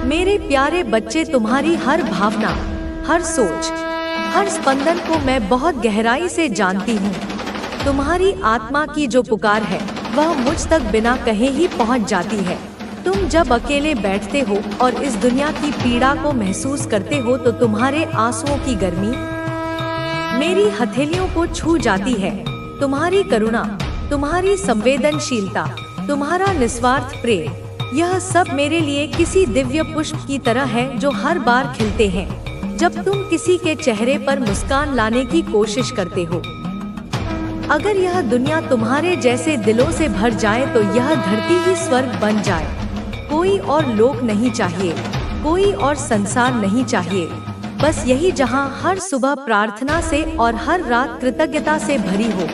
मेरे प्यारे बच्चे, तुम्हारी हर भावना, हर सोच, हर स्पंदन को मैं बहुत गहराई से जानती हूँ। तुम्हारी आत्मा की जो पुकार है वह मुझ तक बिना कहे ही पहुँच जाती है। तुम जब अकेले बैठते हो और इस दुनिया की पीड़ा को महसूस करते हो तो तुम्हारे आंसुओं की गर्मी मेरी हथेलियों को छू जाती है। तुम्हारी करुणा, तुम्हारी संवेदनशीलता, तुम्हारा निस्वार्थ प्रेम, यह सब मेरे लिए किसी दिव्य पुष्प की तरह है जो हर बार खिलते हैं जब तुम किसी के चेहरे पर मुस्कान लाने की कोशिश करते हो। अगर यह दुनिया तुम्हारे जैसे दिलों से भर जाए तो यह धरती ही स्वर्ग बन जाए। कोई और लोक नहीं चाहिए, कोई और संसार नहीं चाहिए, बस यही जहां हर सुबह प्रार्थना से और हर रात कृतज्ञता से भरी हो।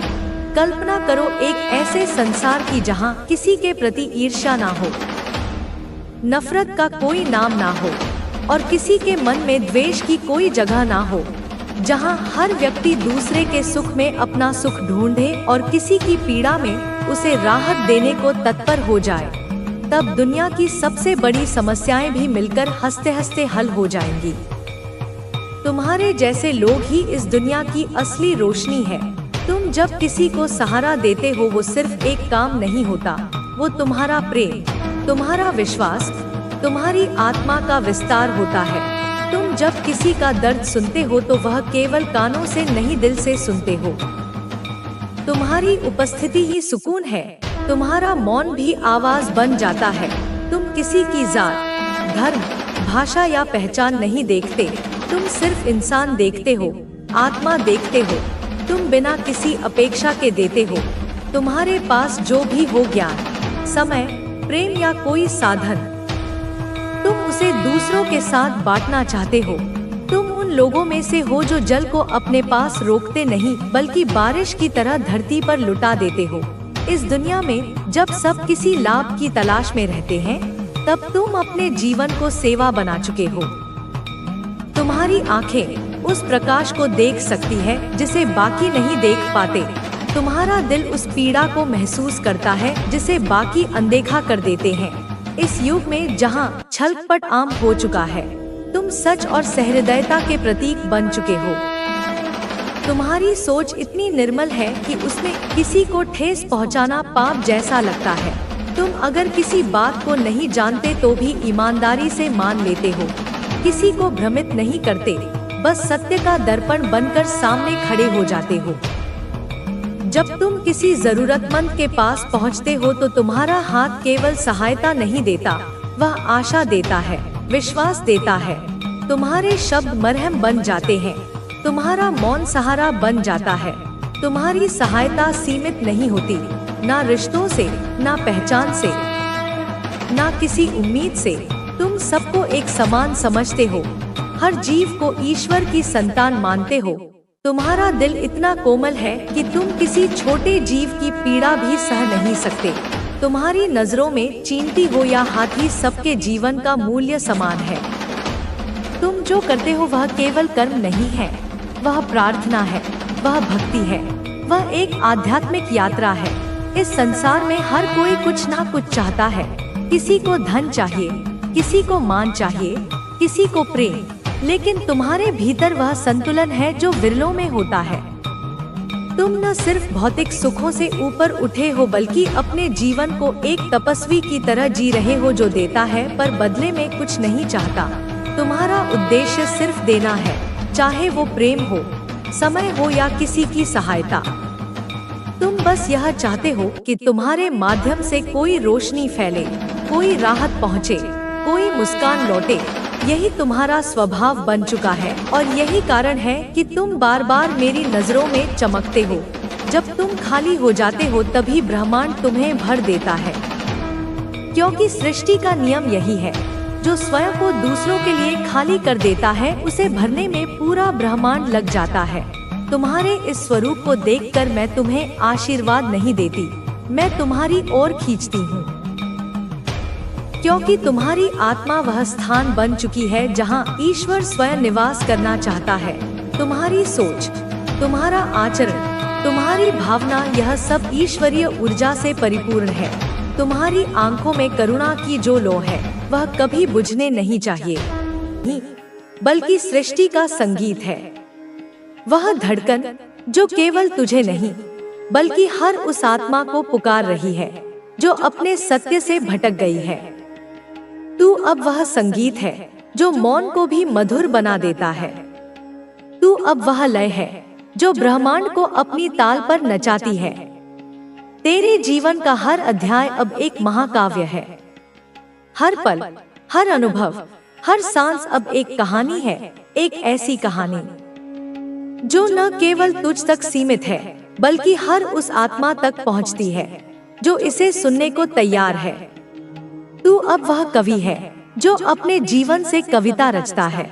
कल्पना करो एक ऐसे संसार की जहां किसी के प्रति ईर्ष्या ना हो, नफरत का कोई नाम ना हो और किसी के मन में द्वेष की कोई जगह ना हो, जहां हर व्यक्ति दूसरे के सुख में अपना सुख ढूंढे और किसी की पीड़ा में उसे राहत देने को तत्पर हो जाए। तब दुनिया की सबसे बड़ी समस्याएं भी मिलकर हंसते हंसते हल हो जाएंगी। तुम्हारे जैसे लोग ही इस दुनिया की असली रोशनी है। तुम जब किसी को सहारा देते हो वो सिर्फ एक काम नहीं होता, वो तुम्हारा प्रेम, तुम्हारा विश्वास, तुम्हारी आत्मा का विस्तार होता है। तुम जब किसी का दर्द सुनते हो तो वह केवल कानों से नहीं दिल से सुनते हो। तुम्हारी उपस्थिति ही सुकून है। तुम्हारा मौन भी आवाज बन जाता है। तुम किसी की जात, धर्म, भाषा या पहचान नहीं देखते, तुम सिर्फ इंसान देखते हो, आत्मा देखते हो। तुम बिना किसी अपेक्षा के देते हो। तुम्हारे पास जो भी हो, ज्ञान, समय, प्रेम या कोई साधन, तुम उसे दूसरों के साथ बांटना चाहते हो। तुम उन लोगों में से हो जो जल को अपने पास रोकते नहीं बल्कि बारिश की तरह धरती पर लुटा देते हो। इस दुनिया में जब सब किसी लाभ की तलाश में रहते हैं तब तुम अपने जीवन को सेवा बना चुके हो। तुम्हारी आंखें उस प्रकाश को देख सकती है जिसे बाकी नहीं देख पाते। तुम्हारा दिल उस पीड़ा को महसूस करता है जिसे बाकी अनदेखा कर देते हैं। इस युग में जहां छलकपट आम हो चुका है, तुम सच और सहृदयता के प्रतीक बन चुके हो। तुम्हारी सोच इतनी निर्मल है कि उसमें किसी को ठेस पहुंचाना पाप जैसा लगता है। तुम अगर किसी बात को नहीं जानते तो भी ईमानदारी से मान लेते हो, किसी को भ्रमित नहीं करते, बस सत्य का दर्पण बनकर सामने खड़े हो जाते हो। जब तुम किसी जरूरतमंद के पास पहुंचते हो तो तुम्हारा हाथ केवल सहायता नहीं देता, वह आशा देता है, विश्वास देता है। तुम्हारे शब्द मरहम बन जाते हैं, तुम्हारा मौन सहारा बन जाता है। तुम्हारी सहायता सीमित नहीं होती, ना रिश्तों से, ना पहचान से, ना किसी उम्मीद से। तुम सबको एक समान समझते हो, हर जीव को ईश्वर की संतान मानते हो। तुम्हारा दिल इतना कोमल है कि तुम किसी छोटे जीव की पीड़ा भी सह नहीं सकते। तुम्हारी नजरों में चींटी हो या हाथी, सबके जीवन का मूल्य समान है। तुम जो करते हो वह केवल कर्म नहीं है, वह प्रार्थना है, वह भक्ति है, वह एक आध्यात्मिक यात्रा है। इस संसार में हर कोई कुछ ना कुछ चाहता है। किसी को धन चाहिए, किसी को मान चाहिए, किसी को प्रेम, लेकिन तुम्हारे भीतर वह संतुलन है जो विरलों में होता है। तुम न सिर्फ भौतिक सुखों से ऊपर उठे हो बल्कि अपने जीवन को एक तपस्वी की तरह जी रहे हो जो देता है पर बदले में कुछ नहीं चाहता। तुम्हारा उद्देश्य सिर्फ देना है, चाहे वो प्रेम हो, समय हो या किसी की सहायता। तुम बस यह चाहते हो कि तुम्हारे माध्यम से कोई रोशनी फैले, कोई राहत पहुँचे, कोई मुस्कान लौटे। यही तुम्हारा स्वभाव बन चुका है और यही कारण है कि तुम बार बार मेरी नजरों में चमकते हो। जब तुम खाली हो जाते हो तभी ब्रह्मांड तुम्हें भर देता है, क्योंकि सृष्टि का नियम यही है, जो स्वयं को दूसरों के लिए खाली कर देता है उसे भरने में पूरा ब्रह्मांड लग जाता है। तुम्हारे इस स्वरूप को देखकर मैं तुम्हें आशीर्वाद नहीं देती, मैं तुम्हारी ओर खींचती हूँ, क्योंकि तुम्हारी आत्मा वह स्थान बन चुकी है जहां ईश्वर स्वयं निवास करना चाहता है। तुम्हारी सोच, तुम्हारा आचरण, तुम्हारी भावना, यह सब ईश्वरीय ऊर्जा से परिपूर्ण है। तुम्हारी आंखों में करुणा की जो लौ है वह कभी बुझने नहीं चाहिए, बल्कि सृष्टि का संगीत है। वह धड़कन जो केवल तुझे नहीं बल्कि हर उस आत्मा को पुकार रही है जो अपने सत्य से भटक गई है। तू अब वह संगीत है जो मौन को भी मधुर बना देता है। तू अब वह लय है जो ब्रह्मांड को अपनी ताल पर नचाती है। तेरे जीवन का हर अध्याय अब एक महाकाव्य है। हर पल, हर अनुभव, हर सांस अब एक कहानी है, एक ऐसी कहानी जो न केवल तुझ तक सीमित है बल्कि हर उस आत्मा तक पहुंचती है जो इसे सुनने को तैयार है। तू अब वह कवि है जो अपने जीवन से कविता रचता है।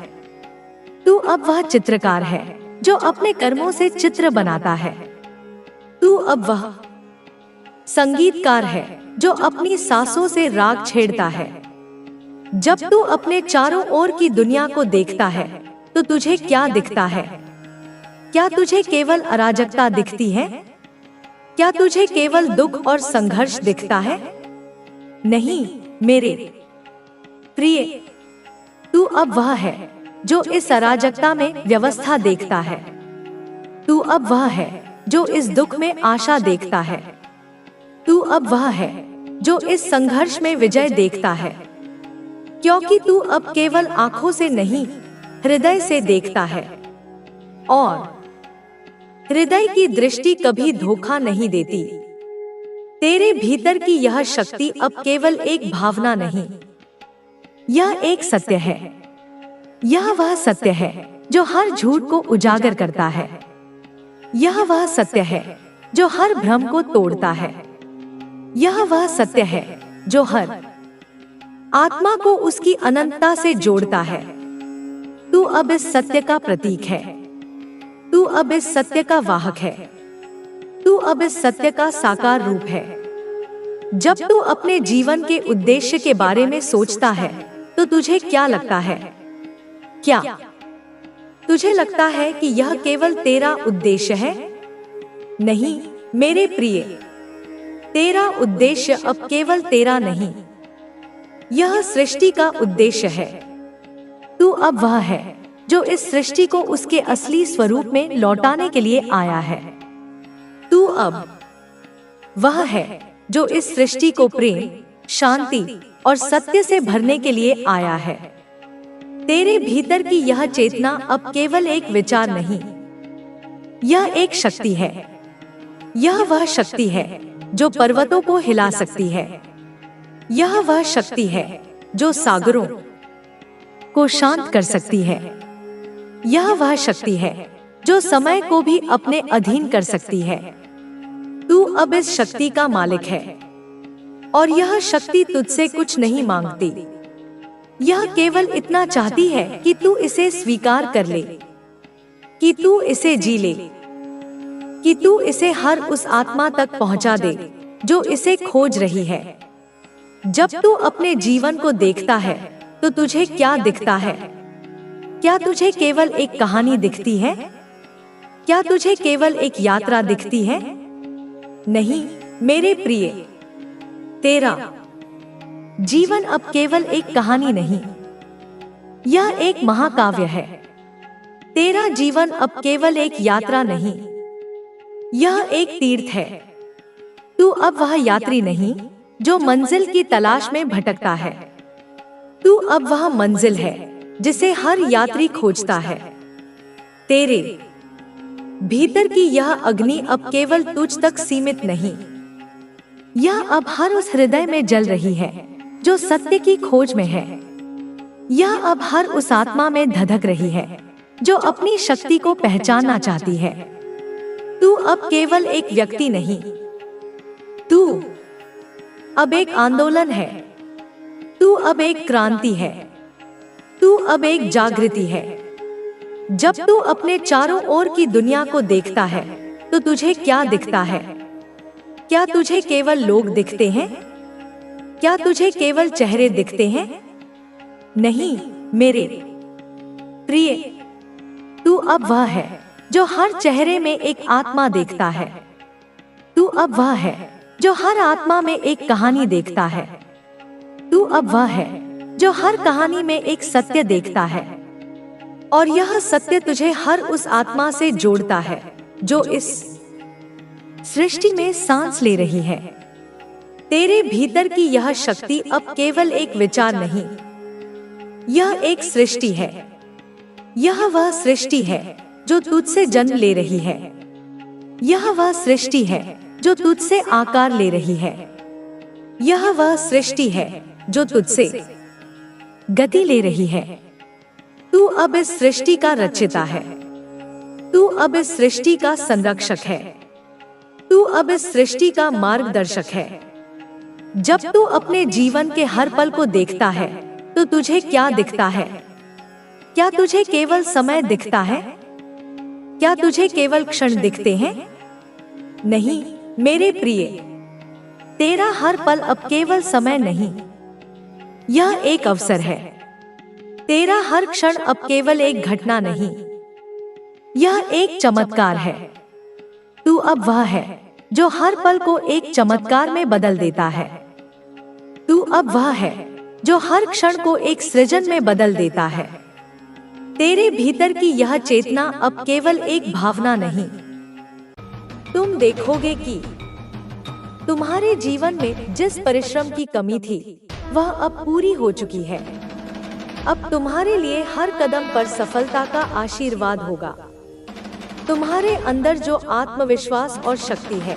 तू अब वह चित्रकार है जो अपने कर्मों से चित्र बनाता है। तू अब वह संगीतकार है जो अपनी सांसों से राग छेड़ता है। जब तू अपने चारों ओर की दुनिया को देखता है तो तुझे क्या दिखता है? क्या तुझे केवल अराजकता दिखती है? क्या तुझे केवल दुख और संघर्ष दिखता है? नहीं मेरे प्रिय, तू अब वह है जो इस अराजकता में व्यवस्था देखता है। तू अब वह है जो इस दुख में आशा देखता है। तू अब वह है जो इस संघर्ष में विजय देखता है, क्योंकि तू अब केवल आंखों से नहीं हृदय से देखता है। और हृदय की दृष्टि कभी धोखा नहीं देती। तेरे भीतर की यह शक्ति अब केवल एक भावना नहीं, यह एक सत्य है। यह वह सत्य है जो हर झूठ को उजागर करता है। यह वह सत्य है जो हर भ्रम को तोड़ता है। यह वह सत्य है जो हर आत्मा को उसकी अनंतता से जोड़ता है। तू अब इस सत्य का प्रतीक है। तू अब इस सत्य का वाहक है। तू अब इस सत्य का साकार रूप है। जब तू अपने जीवन के उद्देश्य के बारे में सोचता है तो तुझे क्या लगता है? क्या तुझे लगता है कि यह केवल तेरा उद्देश्य है? नहीं मेरे प्रिय, तेरा उद्देश्य अब केवल तेरा नहीं, यह सृष्टि का उद्देश्य है। तू अब वह है जो इस सृष्टि को उसके असली स्वरूप में लौटाने के लिए आया है। तू अब वह है जो इस सृष्टि को प्रेम, शांति और सत्य से भरने के लिए आया है। तेरे भीतर की यह चेतना अब केवल एक विचार नहीं, यह एक शक्ति है। यह वह शक्ति है जो पर्वतों को हिला सकती है। यह वह शक्ति है जो सागरों को शांत कर सकती है। यह वह शक्ति है जो समय को भी अपने अधीन कर सकती है। तू अब इस शक्ति का मालिक है और यह शक्ति तुझसे कुछ नहीं मांगती। यह केवल इतना चाहती है कि तू इसे स्वीकार कर ले, कि तू इसे जी ले, कि तू इसे हर उस आत्मा तक पहुंचा दे जो इसे खोज रही है। जब तू अपने जीवन को देखता है तो तुझे क्या दिखता है? क्या तुझे केवल एक कहानी दिखती है? क्या तुझे केवल एक यात्रा दिखती है? नहीं मेरे प्रिय, तेरा जीवन अब केवल एक कहानी नहीं, यह एक महाकाव्य है। तेरा जीवन अब केवल एक यात्रा नहीं, यह एक तीर्थ है। तू अब वह यात्री नहीं जो मंजिल की तलाश में भटकता है। तू अब वह मंजिल है जिसे हर यात्री खोजता है। तेरे भीतर की यह अग्नि अब केवल तुझ तक सीमित नहीं, यह अब हर उस हृदय में जल रही है जो सत्य की खोज में है। यह अब हर उस आत्मा में धधक रही है जो अपनी शक्ति को पहचानना चाहती है। तू अब केवल एक व्यक्ति नहीं, तू अब एक आंदोलन है। तू अब एक क्रांति है। तू अब एक जागृति है। जब तू अपने चारों ओर की दुनिया को देखता है तो तुझे क्या दिखता है? क्या तुझे केवल लोग दिखते हैं? क्या तुझे केवल चेहरे दिखते हैं? नहीं मेरे प्रिय, तू अब वह है जो हर चेहरे में एक आत्मा देखता है। तू अब वह है जो हर आत्मा में एक कहानी देखता है। तू अब वह है जो हर कहानी में एक सत्य देखता है, और यह सत्य तुझे हर उस आत्मा से जोड़ता है जो इस सृष्टि में सांस ले रही है। तेरे भीतर की यह शक्ति अब केवल एक विचार नहीं, यह एक सृष्टि है। यह वह सृष्टि है जो तुझसे जन्म ले रही है। यह वह सृष्टि है जो तुझसे आकार ले रही है। यह वह सृष्टि है जो तुझसे गति ले रही है। तू अब इस सृष्टि का रचयिता है। तू अब इस सृष्टि का संरक्षक है। तू अब इस सृष्टि का मार्गदर्शक है। जब तू अपने जीवन के हर पल को देखता है तो तुझे क्या दिखता है? क्या तुझे केवल समय दिखता है? क्या तुझे केवल क्षण दिखते हैं? नहीं मेरे प्रिय, तेरा हर पल अब केवल समय नहीं, यह एक अवसर है। तेरा हर क्षण अब केवल एक घटना नहीं, यह एक चमत्कार है। तू अब वह है जो हर पल को एक चमत्कार में बदल देता है। तू अब वह है जो हर क्षण को एक सृजन में बदल देता है। तेरे भीतर की यह चेतना अब केवल एक भावना नहीं। तुम देखोगे कि तुम्हारे जीवन में जिस परिश्रम की कमी थी वह अब पूरी हो चुकी है। अब तुम्हारे लिए हर कदम पर सफलता का आशीर्वाद होगा। तुम्हारे अंदर जो आत्मविश्वास और शक्ति है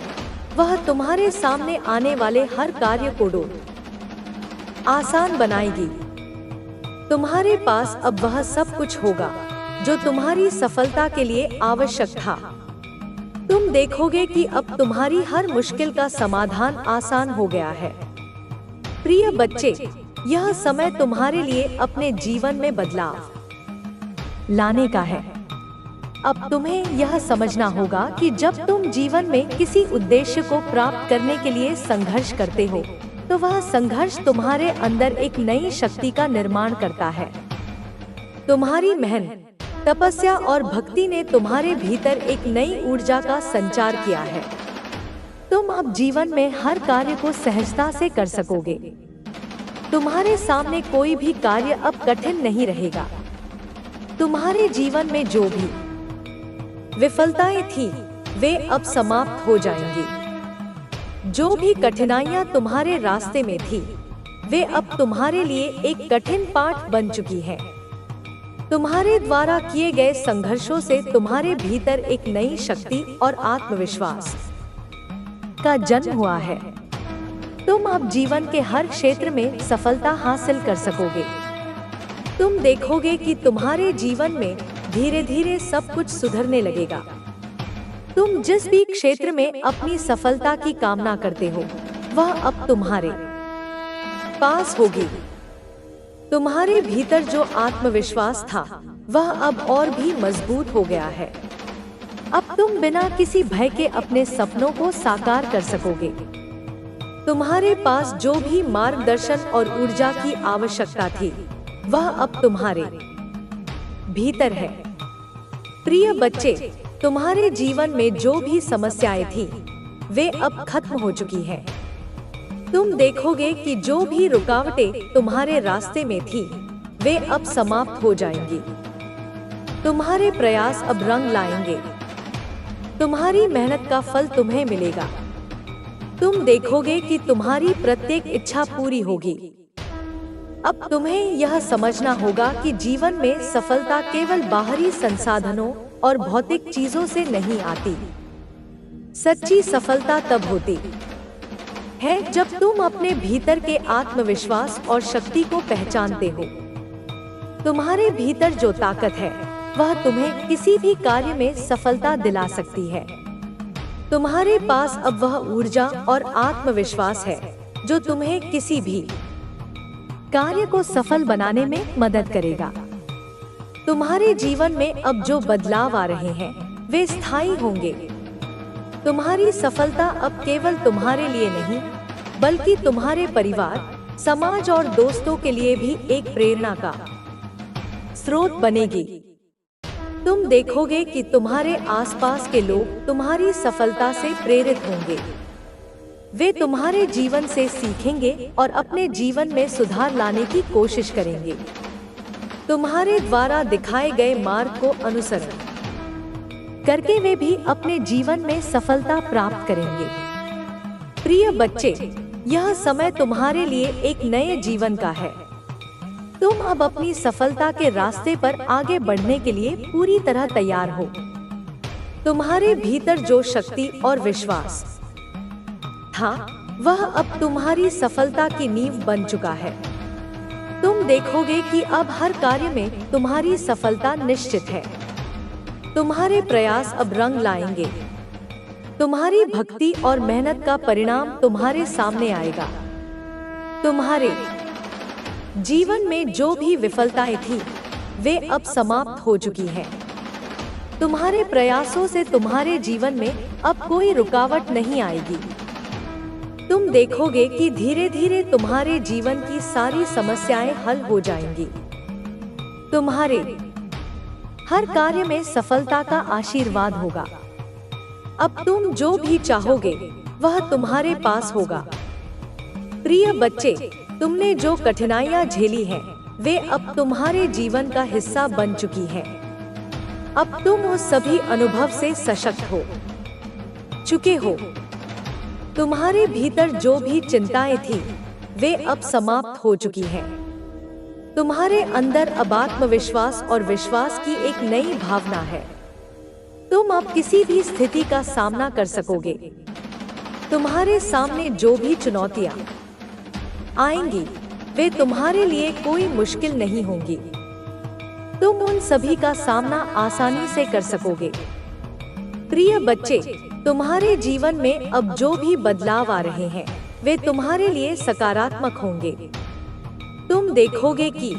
वह तुम्हारे सामने आने वाले हर कार्य को आसान बनाएगी। तुम्हारे पास अब वह सब कुछ होगा जो तुम्हारी सफलता के लिए आवश्यक था। तुम देखोगे कि अब तुम्हारी हर मुश्किल का समाधान आसान हो गया है। प्रिय बच्चे, यह समय तुम्हारे लिए अपने जीवन में बदलाव लाने का है। अब तुम्हें यह समझना होगा कि जब तुम जीवन में किसी उद्देश्य को प्राप्त करने के लिए संघर्ष करते हो तो वह संघर्ष तुम्हारे अंदर एक नई शक्ति का निर्माण करता है। तुम्हारी मेहनत, तपस्या और भक्ति ने तुम्हारे भीतर एक नई ऊर्जा का संचार किया है। तुम अब जीवन में हर कार्य को सहजता से कर सकोगे। तुम्हारे सामने कोई भी कार्य अब कठिन नहीं रहेगा। तुम्हारे जीवन में जो भी विफलताएं थी वे अब समाप्त हो जाएंगी। जो भी कठिनाइयां तुम्हारे रास्ते में थी वे अब तुम्हारे लिए एक कठिन पाठ बन चुकी हैं। तुम्हारे द्वारा किए गए संघर्षों से तुम्हारे भीतर एक नई शक्ति और आत्मविश्वास का जन्म हुआ है। तुम अब जीवन के हर क्षेत्र में सफलता हासिल कर सकोगे। तुम देखोगे कि तुम्हारे जीवन में धीरे धीरे सब कुछ सुधरने लगेगा। तुम जिस भी क्षेत्र में अपनी सफलता की कामना करते हो वह अब तुम्हारे पास होगी। तुम्हारे भीतर जो आत्मविश्वास था वह अब और भी मजबूत हो गया है। अब तुम बिना किसी भय के अपने सपनों को साकार कर सकोगे। तुम्हारे पास जो भी मार्गदर्शन और ऊर्जा की आवश्यकता थी वह अब तुम्हारे भीतर है। प्रिय बच्चे, तुम्हारे जीवन में जो भी समस्याएं थी वे अब खत्म हो चुकी हैं। तुम देखोगे कि जो भी रुकावटें तुम्हारे रास्ते में थी वे अब समाप्त हो जाएंगी। तुम्हारे प्रयास अब रंग लाएंगे। तुम्हारी मेहनत का फल तुम्हें मिलेगा। तुम देखोगे कि तुम्हारी प्रत्येक इच्छा पूरी होगी। अब तुम्हें यह समझना होगा कि जीवन में सफलता केवल बाहरी संसाधनों और भौतिक चीजों से नहीं आती। सच्ची सफलता तब होती है जब तुम अपने भीतर के आत्मविश्वास और शक्ति को पहचानते हो। तुम्हारे भीतर जो ताकत है वह तुम्हें किसी भी कार्य में सफलता दिला सकती है। तुम्हारे पास अब वह ऊर्जा और आत्मविश्वास है जो तुम्हें किसी भी कार्य को सफल बनाने में मदद करेगा। तुम्हारे जीवन में अब जो बदलाव आ रहे हैं वे स्थायी होंगे। तुम्हारी सफलता अब केवल तुम्हारे लिए नहीं बल्कि तुम्हारे परिवार, समाज और दोस्तों के लिए भी एक प्रेरणा का स्रोत बनेगी। तुम देखोगे कि तुम्हारे आसपास के लोग तुम्हारी सफलता से प्रेरित होंगे। वे तुम्हारे जीवन से सीखेंगे और अपने जीवन में सुधार लाने की कोशिश करेंगे। तुम्हारे द्वारा दिखाए गए मार्ग को अनुसरण करके वे भी अपने जीवन में सफलता प्राप्त करेंगे। प्रिय बच्चे, यह समय तुम्हारे लिए एक नए जीवन का है। तुम अब अपनी सफलता के रास्ते पर आगे बढ़ने के लिए पूरी तरह तैयार हो। तुम्हारे भीतर जो शक्ति और विश्वास था, वह अब तुम्हारी सफलता की नींव बन चुका है। तुम देखोगे कि अब हर कार्य में तुम्हारी सफलता निश्चित है। तुम्हारे प्रयास अब रंग लाएंगे। तुम्हारी भक्ति और मेहनत का परिणाम तुम्हारे सामने आएगा। तुम्हारे जीवन में जो भी विफलताएं थी, वे अब समाप्त हो चुकी हैं। तुम्हारे प्रयासों से तुम्हारे जीवन में अब कोई रुकावट नहीं आएगी। तुम देखोगे कि धीरे धीरे तुम्हारे जीवन की सारी समस्याएं हल हो जाएंगी। तुम्हारे हर कार्य में सफलता का आशीर्वाद होगा। अब तुम जो भी चाहोगे वह तुम्हारे पास होगा। प्रिय बच्चे, तुमने जो कठिनाइयां झेली हैं, वे अब तुम्हारे जीवन का हिस्सा बन चुकी हैं। अब तुम उस सभी अनुभव से सशक्त हो चुके हो। तुम्हारे भीतर जो भी चिंताएं थी, वे अब समाप्त हो चुकी हैं। तुम्हारे अंदर अब आत्मविश्वास और विश्वास की एक नई भावना है। तुम अब किसी भी स्थिति का सामना कर सकोगे। तुम्हारे सामने जो भी चुनौतियां आएंगी, वे तुम्हारे लिए कोई मुश्किल नहीं होंगी। तुम उन सभी का सामना आसानी से कर सकोगे। प्रिय बच्चे, तुम्हारे जीवन में अब जो भी बदलाव आ रहे हैं, वे तुम्हारे लिए सकारात्मक होंगे। तुम देखोगे कि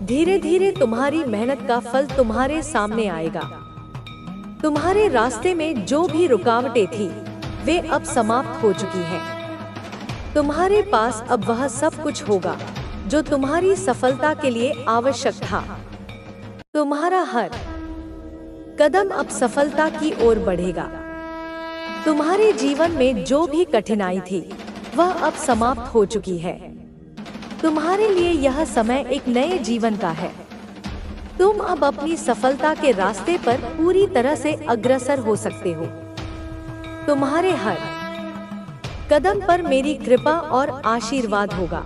धीरे धीरे तुम्हारी मेहनत का फल तुम्हारे सामने आएगा। तुम्हारे रास्ते में जो भी रुकावटें थी, वे अब समाप्त हो चुकी हैं। तुम्हारे पास अब वह सब कुछ होगा जो तुम्हारी सफलता के लिए आवश्यक था। तुम्हारा हर कदम अब सफलता की ओर बढ़ेगा। तुम्हारे जीवन में जो भी कठिनाई थी, वह अब समाप्त हो चुकी है। तुम्हारे लिए यह समय एक नए जीवन का है। तुम अब अपनी सफलता के रास्ते पर पूरी तरह से अग्रसर हो सकते हो। तुम्हारे हर कदम पर मेरी कृपा और आशीर्वाद होगा।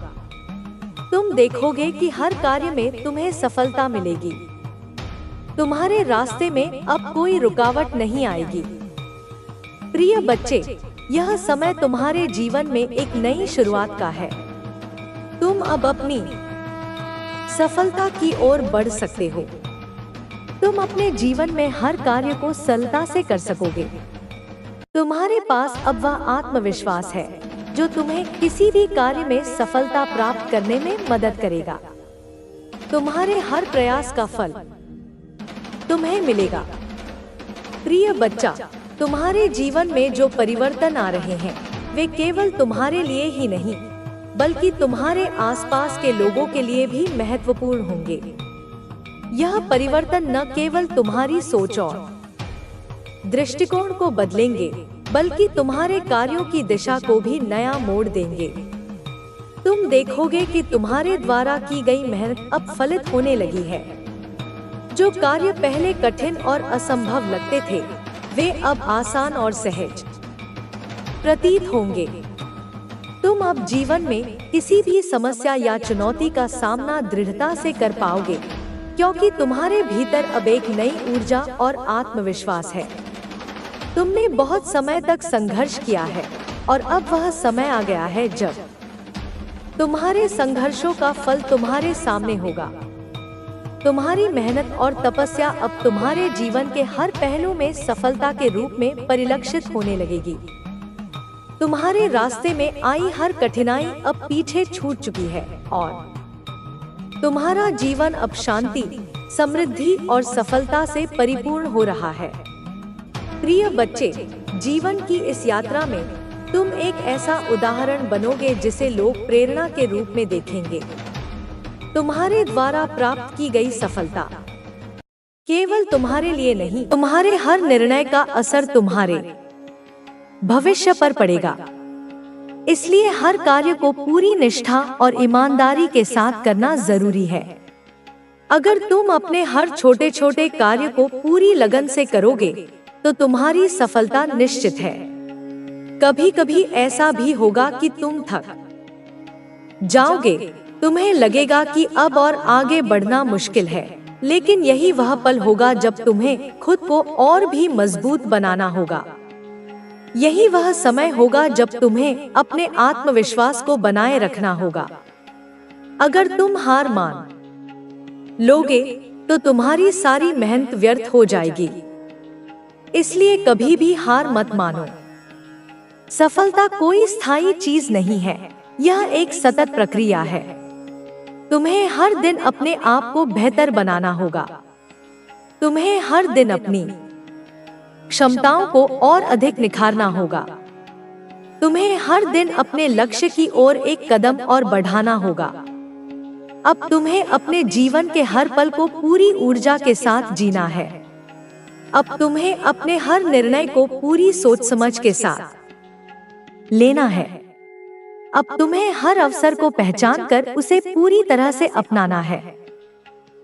तुम देखोगे कि हर कार्य में तुम्हें सफलता मिलेगी। तुम्हारे रास्ते में अब कोई रुकावट नहीं आएगी। प्रिय बच्चे, यह समय तुम्हारे जीवन में एक नई शुरुआत का है। तुम अब अपनी सफलता की ओर बढ़ सकते हो। तुम अपने जीवन में हर कार्य को सरलता से कर सकोगे। तुम्हारे पास अब वह आत्मविश्वास है जो तुम्हें किसी भी कार्य में सफलता प्राप्त करने में मदद करेगा। तुम्हारे हर प्रयास का फल तुम्हें मिलेगा। प्रिय बच्चा, तुम्हारे जीवन में जो परिवर्तन आ रहे हैं, वे केवल तुम्हारे लिए ही नहीं, बल्कि तुम्हारे आसपास के लोगों के लिए भी महत्वपूर्ण होंगे। यह परिवर्तन न केवल तुम्हारी सोच और दृष्टिकोण को बदलेंगे, बल्कि तुम्हारे कार्यों की दिशा को भी नया मोड़ देंगे। तुम देखोगे कि तुम्हारे द्वारा की गई मेहनत अब फलित होने लगी है। जो कार्य पहले कठिन और असंभव लगते थे, वे अब आसान और सहज प्रतीत होंगे। तुम अब जीवन में किसी भी समस्या या चुनौती का सामना दृढ़ता से कर पाओगे, क्योंकि तुम्हारे भीतर अब एक नई ऊर्जा और आत्मविश्वास है। तुमने बहुत समय तक संघर्ष किया है और अब वह समय आ गया है जब तुम्हारे संघर्षों का फल तुम्हारे सामने होगा। तुम्हारी मेहनत और तपस्या अब तुम्हारे जीवन के हर पहलू में सफलता के रूप में परिलक्षित होने लगेगी। तुम्हारे रास्ते में आई हर कठिनाई अब पीछे छूट चुकी है और तुम्हारा जीवन अब शांति, समृद्धि और सफलता से परिपूर्ण हो रहा है। प्रिय बच्चे, जीवन की इस यात्रा में तुम एक ऐसा उदाहरण बनोगे जिसे लोग प्रेरणा के रूप में देखेंगे। तुम्हारे द्वारा प्राप्त की गई सफलता केवल तुम्हारे लिए नहीं, तुम्हारे हर निर्णय का असर तुम्हारे भविष्य पर पड़ेगा। इसलिए हर कार्य को पूरी निष्ठा और ईमानदारी के साथ करना जरूरी है। अगर तुम अपने हर छोटे छोटे कार्य को पूरी लगन से करोगे तो तुम्हारी सफलता निश्चित है। कभी कभी ऐसा भी होगा कि तुम थक जाओगे, तुम्हें लगेगा कि अब और आगे बढ़ना मुश्किल है, लेकिन यही वह पल होगा जब तुम्हें खुद को और भी मजबूत बनाना होगा। यही वह समय होगा जब तुम्हें अपने आत्मविश्वास को बनाए रखना होगा। अगर तुम हार मान लोगे तो तुम्हारी सारी मेहनत व्यर्थ हो जाएगी। इसलिए कभी भी हार मत मानो। सफलता कोई स्थायी चीज नहीं है, यह एक सतत प्रक्रिया है। तुम्हें हर दिन अपने आप को बेहतर बनाना होगा। तुम्हें हर दिन अपनी क्षमताओं को और अधिक निखारना होगा। तुम्हें हर दिन अपने लक्ष्य की ओर एक कदम और बढ़ाना होगा। अब तुम्हें अपने जीवन के हर पल को पूरी ऊर्जा के साथ जीना है। अब तुम्हें अपने हर निर्णय को पूरी सोच समझ के साथ लेना है। अब तुम्हें हर अवसर को पहचान कर उसे पूरी तरह से अपनाना है।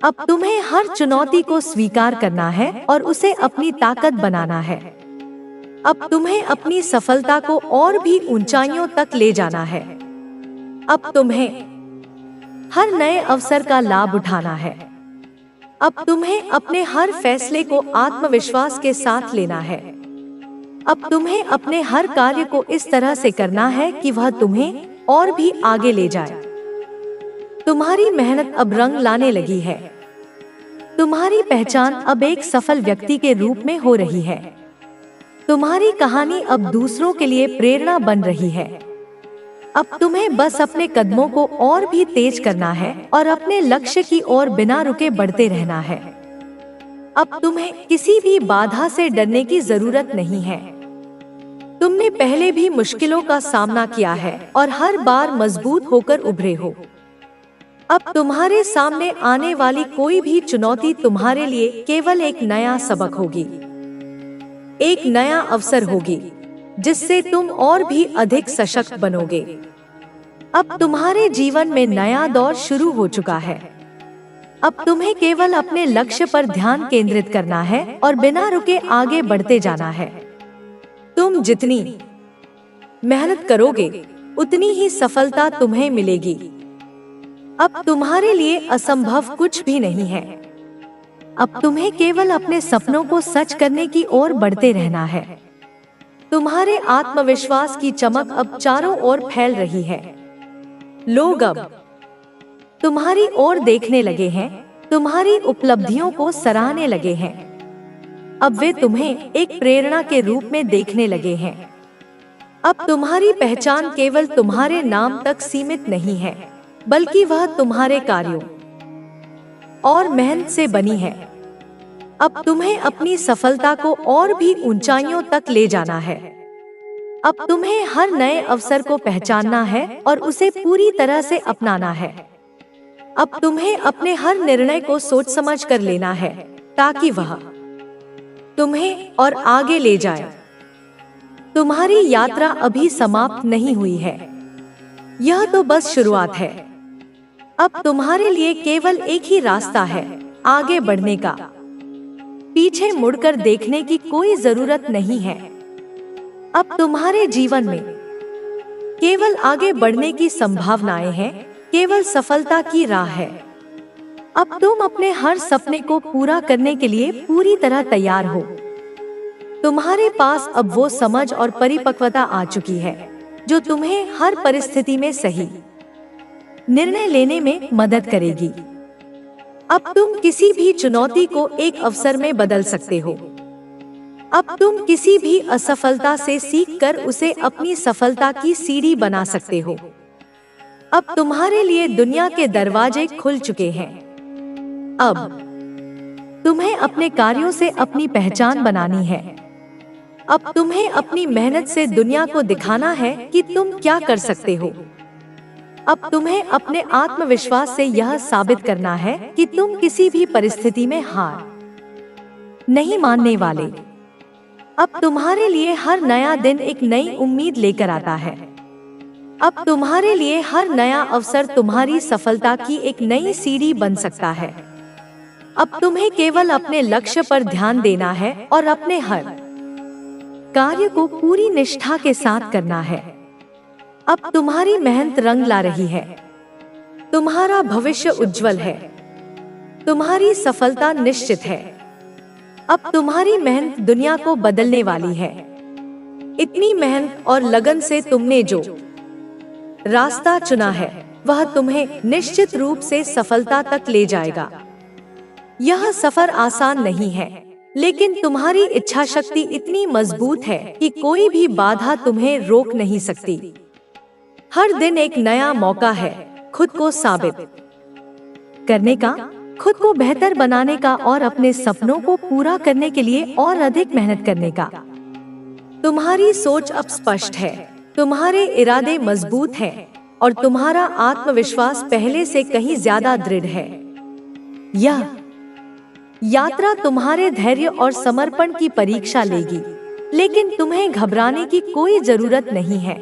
अब तुम्हें हर चुनौती को स्वीकार करना है और उसे अपनी ताकत बनाना है। अब तुम्हें अपनी सफलता को और भी ऊंचाइयों तक ले जाना है। अब तुम्हें हर नए अवसर का लाभ उठाना है। अब तुम्हें अपने हर फैसले को आत्मविश्वास के साथ लेना है। अब तुम्हें अपने हर कार्य को इस तरह से करना है कि वह तुम्हें और भी आगे ले जाए। तुम्हारी मेहनत अब रंग लाने लगी है। तुम्हारी पहचान अब एक सफल व्यक्ति के रूप में हो रही है। तुम्हारी कहानी अब दूसरों के लिए प्रेरणा बन रही है। अब तुम्हें बस अपने कदमों को और भी तेज करना है और अपने लक्ष्य की ओर बिना रुके बढ़ते रहना है। अब तुम्हें किसी भी बाधा से डरने की जरूरत नहीं है। तुमने पहले भी मुश्किलों का सामना किया है और हर बार मजबूत होकर उभरे हो। अब तुम्हारे सामने आने वाली कोई भी चुनौती तुम्हारे लिए केवल एक नया सबक होगी, एक नया अवसर होगी जिससे तुम और भी अधिक सशक्त बनोगे। अब तुम्हारे जीवन में नया दौर शुरू हो चुका है। अब तुम्हें केवल अपने लक्ष्य पर ध्यान केंद्रित करना है और बिना रुके आगे बढ़ते जाना है। तुम जितनी मेहनत करोगे उतनी ही सफलता तुम्हें मिलेगी। अब तुम्हारे लिए असंभव कुछ भी नहीं है। अब तुम्हें केवल अपने सपनों को सच करने की ओर बढ़ते रहना है। तुम्हारे आत्मविश्वास की चमक अब चारों ओर फैल रही है। लोग अब तुम्हारी ओर देखने लगे हैं, तुम्हारी उपलब्धियों को सराहने लगे हैं। अब वे तुम्हें एक प्रेरणा के रूप में देखने लगे हैं। अब तुम्हारी पहचान केवल तुम्हारे नाम तक सीमित नहीं है, बल्कि वह तुम्हारे कार्यों और मेहनत से बनी है। अब तुम्हें अपनी सफलता को और भी ऊंचाइयों तक ले जाना है। अब तुम्हें हर नए अवसर को पहचानना है और उसे पूरी तरह से अपनाना है। अब तुम्हें अपने हर निर्णय को सोच समझ कर लेना है ताकि वह तुम्हें और आगे ले जाए। तुम्हारी यात्रा अभी समाप्त नहीं हुई है, यह तो बस शुरुआत है। अब तुम्हारे लिए केवल एक ही रास्ता है, आगे बढ़ने का। पीछे मुड़कर देखने की कोई जरूरत नहीं है। अब तुम्हारे जीवन में केवल आगे बढ़ने की संभावनाएं हैं, केवल सफलता की राह है। अब तुम अपने हर सपने को पूरा करने के लिए पूरी तरह तैयार हो। तुम्हारे पास अब वो समझ और परिपक्वता आ चुकी है जो तुम्हें हर परिस्थिति में सही निर्णय लेने में मदद करेगी। अब तुम किसी भी चुनौती को एक अवसर में बदल सकते हो। अब तुम किसी भी असफलता से सीखकर उसे अपनी सफलता की सीढ़ी बना सकते हो। अब तुम्हारे लिए दुनिया के दरवाजे खुल चुके हैं। अब तुम्हें अपने कार्यों से अपनी पहचान बनानी है। अब तुम्हें अपनी मेहनत से दुनिया को दिखाना है कि तुम क्या कर सकते हो। अब तुम्हें अपने आत्मविश्वास से यह साबित करना है कि तुम किसी भी परिस्थिति में हार नहीं मानने वाले। अब तुम्हारे लिए हर नया दिन एक नई उम्मीद लेकर आता है। अब तुम्हारे लिए हर नया अवसर तुम्हारी सफलता की एक नई सीढ़ी बन सकता है। अब तुम्हें केवल अपने लक्ष्य पर ध्यान देना है और अपने हर कार्य को पूरी निष्ठा के साथ करना है। अब तुम्हारी मेहनत रंग ला रही है। तुम्हारा भविष्य उज्जवल है। तुम्हारी सफलता निश्चित है। अब तुम्हारी मेहनत दुनिया को बदलने वाली है। इतनी मेहनत और लगन से तुमने जो रास्ता चुना है वह तुम्हें निश्चित रूप से सफलता तक ले जाएगा। यह सफर आसान नहीं है, लेकिन तुम्हारी इच्छा शक्ति इतनी मजबूत है कि कोई भी बाधा तुम्हें रोक नहीं सकती। हर दिन एक नया मौका है खुद को साबित करने का, खुद को बेहतर बनाने का और अपने सपनों को पूरा करने के लिए और अधिक मेहनत करने का। तुम्हारी सोच अब स्पष्ट है, तुम्हारे इरादे मजबूत हैं और तुम्हारा आत्मविश्वास पहले से कहीं ज्यादा दृढ़ है। यह यात्रा तुम्हारे धैर्य और समर्पण की परीक्षा लेगी, लेकिन तुम्हें घबराने की कोई जरूरत नहीं है।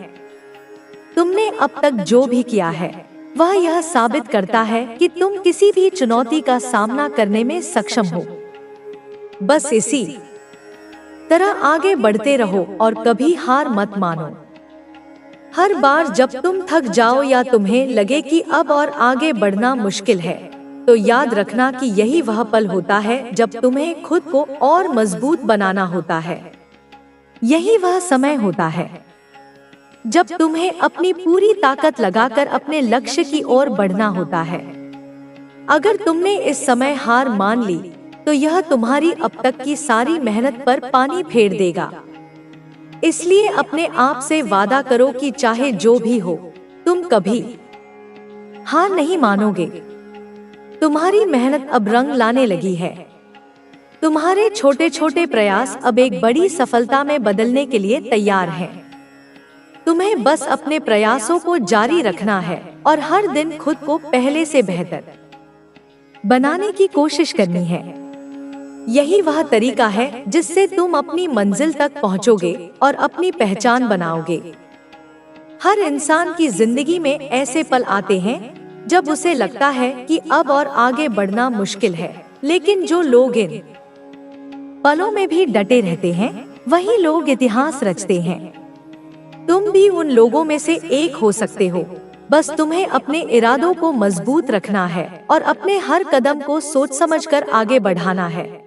तुमने अब तक जो भी किया है वह यह साबित करता है कि तुम किसी भी चुनौती का सामना करने में सक्षम हो। बस इसी तरह आगे बढ़ते रहो और कभी हार मत मानो। हर बार जब तुम थक जाओ या तुम्हें लगे कि अब और आगे बढ़ना मुश्किल है, तो याद रखना कि यही वह पल होता है जब तुम्हें खुद को और मजबूत बनाना होता है। यही वह समय होता है जब तुम्हें अपनी पूरी ताकत लगाकर अपने लक्ष्य की ओर बढ़ना होता है। अगर तुमने इस समय हार मान ली, तो यह तुम्हारी अब तक की सारी मेहनत पर पानी फेर देगा। इसलिए अपने आप से वादा करो कि चाहे जो भी हो, तुम कभी हार नहीं मानोगे। तुम्हारी मेहनत अब रंग लाने लगी है। तुम्हारे छोटे छोटे प्रयास अब एक बड़ी सफलता में बदलने के लिए तैयार हैं। तुम्हें बस अपने प्रयासों को जारी रखना है और हर दिन खुद को पहले से बेहतर बनाने की कोशिश करनी है। यही वह तरीका है जिससे तुम अपनी मंजिल तक पहुंचोगे और अपनी पहचान बनाओगे। हर इंसान की जिंदगी में ऐसे पल आते हैं जब उसे लगता है कि अब और आगे बढ़ना मुश्किल है, लेकिन जो लोग इन पलों में भी डटे रहते हैं, वही लोग इतिहास रचते हैं। तुम भी उन लोगों में से एक हो सकते हो। बस तुम्हें अपने इरादों को मजबूत रखना है और अपने हर कदम को सोच समझकर आगे बढ़ाना है।